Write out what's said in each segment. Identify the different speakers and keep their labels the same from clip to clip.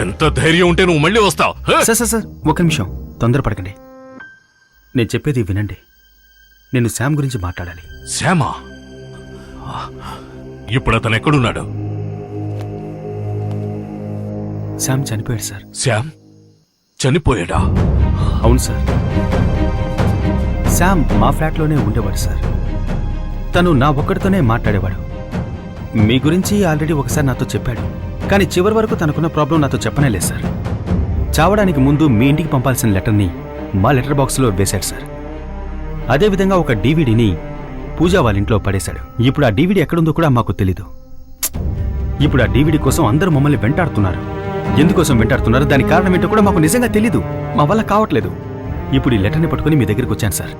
Speaker 1: ఎంత ధైర్యం ఉంటే నువ్వు మళ్ళీ వస్తావు?
Speaker 2: సార్ ఒక నిమిషం తొందరపడకండి. నేను చెప్పేది వినండి. నేను శామ్ గురించి మాట్లాడాలి.
Speaker 1: శ్యామా? ఇప్పుడు అతను ఎక్కడున్నాడు?
Speaker 2: శామ్ చనిపోయాడు సార్.
Speaker 1: శ్యామ్ చనిపోయాడా?
Speaker 2: అవును సార్. శామ్ మా ఫ్లాట్లోనే ఉండేవాడు సార్. తను నా ఒక్కడితోనే మాట్లాడేవాడు. మీ గురించి ఆల్రెడీ ఒకసారి నాతో చెప్పాడు. కానీ చివరి వరకు తనకున్న ప్రాబ్లం నాతో చెప్పనే లేదు సార్. చావడానికి ముందు మీ ఇంటికి పంపాల్సిన లెటర్ని మా లెటర్ బాక్స్లో వేశాడు సార్. అదేవిధంగా ఒక డీవీడీని పూజా వాళ్ళ ఇంట్లో పడేశాడు. ఇప్పుడు ఆ డీవీడీ ఎక్కడుందో కూడా మాకు తెలీదు. ఇప్పుడు ఆ డీవీడీ కోసం అందరూ మమ్మల్ని వెంటాడుతున్నారు. ఎందుకోసం వెంటాడుతున్నారు, దానికి కారణం ఏంటో కూడా మాకు నిజంగా తెలీదు. మా వల్ల కావట్లేదు. ఇప్పుడు ఈ లెటర్ని పట్టుకుని మీ దగ్గరికి వచ్చాను సార్.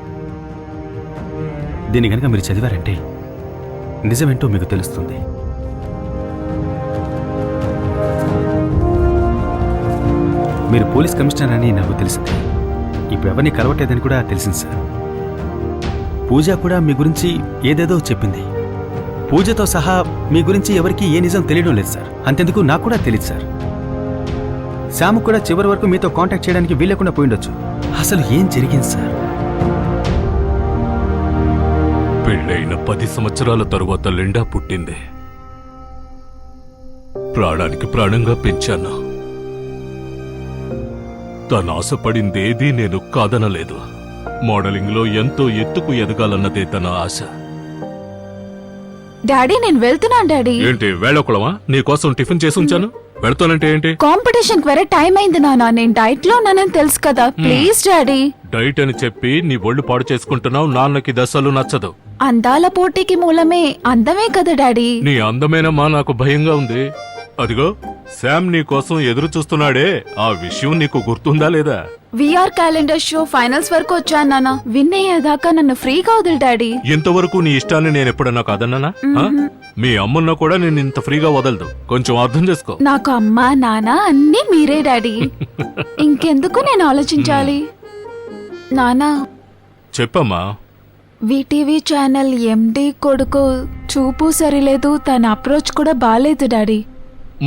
Speaker 2: దీన్ని గనక మీరు చదివారంటే నిజమేంటో మీకు తెలుస్తుంది. మీరు పోలీస్ కమిషనర్ అని నాకు తెలిసింది. ఇప్పుడు ఎవరిని కలవట్లేదని కూడా తెలిసింది సార్. పూజ కూడా మీ గురించి ఏదేదో చెప్పింది. పూజతో సహా మీ గురించి ఎవరికీ ఏ నిజం తెలియడం లేదు సార్. అంతెందుకు నాకు కూడా తెలియదు సార్. శ్యామ్ కూడా చివరి వరకు మీతో కాంటాక్ట్ చేయడానికి వీలేకుండా పోయిండొచ్చు. అసలు ఏం జరిగింది సార్?
Speaker 1: పెళ్ళైన 10 సంవత్సరాల తరువాత లిండా పుట్టింది. ప్రాణానికి ప్రాణంగా పెంచాను. తను ఆశపడిందేదీ నేను కాదనలేదు. మోడలింగ్ లో ఎంతో ఎత్తుకు ఎదగాలన్నదే తన ఆశ.
Speaker 3: డాడీ నేను వెళ్తున్నాను డాడీ.
Speaker 1: ఏంటి వేళకుళమా? నీకోసం టిఫిన్ చేసి ఉంచాను. వెళ్తానంటే ఏంటి?
Speaker 3: కాంపిటీషన్ కి వేరే టైం అయింది నాన్న. నేను డైట్ లో ఉన్నానని తెలుసు కదా. Please daddy.
Speaker 1: డైట్ అని చెప్పి నీ ఒళ్ళు పాడు చేసుకుంటున్నావు. నాన్నకి దశలు నచ్చదు.
Speaker 3: అందాల పోటీకి మూలమే అందమే కదా డాడీ.
Speaker 1: నీ అందమేనమ్మా నాకు భయంగా ఉంది. అదిగో శామ్ నీ కోసం ఎదురు చూస్తున్నాడే, ఆ విషయం నీకు గుర్తుందా లేదా?
Speaker 3: విఆర్ క్యాలెండర్ షో ఫైనల్స్ వరకు వచ్చాను నాన్న. విన్ అయ్యేదాకా నన్ను ఫ్రీగా వదిలి డాడీ.
Speaker 1: ఇంతవరకు నీ ఇష్టాన్ని నేను ఎప్పుడన్నా కాదన్నానా? మీ అమ్మన్న కూడా నేను ఇంత ఫ్రీగా వదలదు. కొంచెం అర్థం చేసుకో.
Speaker 3: నాకు అమ్మ నాన్న అన్నీ మీరే డాడీ. ఇంకెందుకు నేను ఆలోచించాలి? నానా
Speaker 1: చెప్పమ్మా.
Speaker 3: వీటీవీ ఛానల్ ఎండి కొడుకు చూపు సరిలేదు. తన అప్రోచ్ కూడా బాలేదు డాడీ.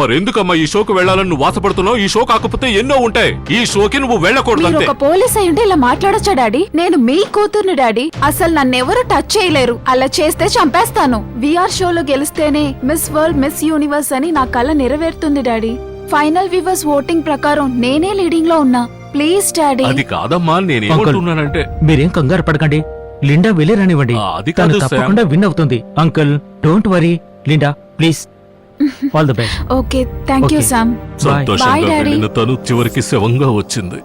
Speaker 1: మరెందుకమ్మా ఈ షోకు వెళ్లాలని నువ్వు వాసపడుతున్నావు? ఈ షో కాకపోతే ఎన్నో ఉంటాయి. ఈ షోకి నువ్వు వెళ్ళకూడదు.
Speaker 3: మీరు ఒక పోలీస్ అయ్యుంటే ఇలా మాట్లాడొచ్చా డాడీ? నేను మీ కూతుర్ని డాడీ. అసలు నన్నెవరు టచ్ చేయలేరు. అలా చేస్తే చంపేస్తాను. విఆర్ షోలో గెలిస్తేనే మిస్ వరల్డ్, మిస్ యూనివర్స్ అని నా కల నెరవేరుతుంది డాడీ. ఫైనల్ వ్యూవర్స్ ఓటింగ్ ప్రకారం నేనే లీడింగ్ లో ఉన్నా. Please daddy.
Speaker 1: అది కాదమ్మా, నేనేమంటున్నానంటే
Speaker 4: మీరేం కంగారు పడకండి. లిండా వెళ్ళి రానివ్వండి.
Speaker 1: అది
Speaker 4: తను
Speaker 1: కాదు
Speaker 4: తప్పకుండా విన్ అవుతుంది. Uncle don't worry. Linda please. All the best.
Speaker 3: Okay thank you Sam.
Speaker 1: సంతోషంగా వెళ్ళిన తను చివరికి శవంగా వచ్చింది.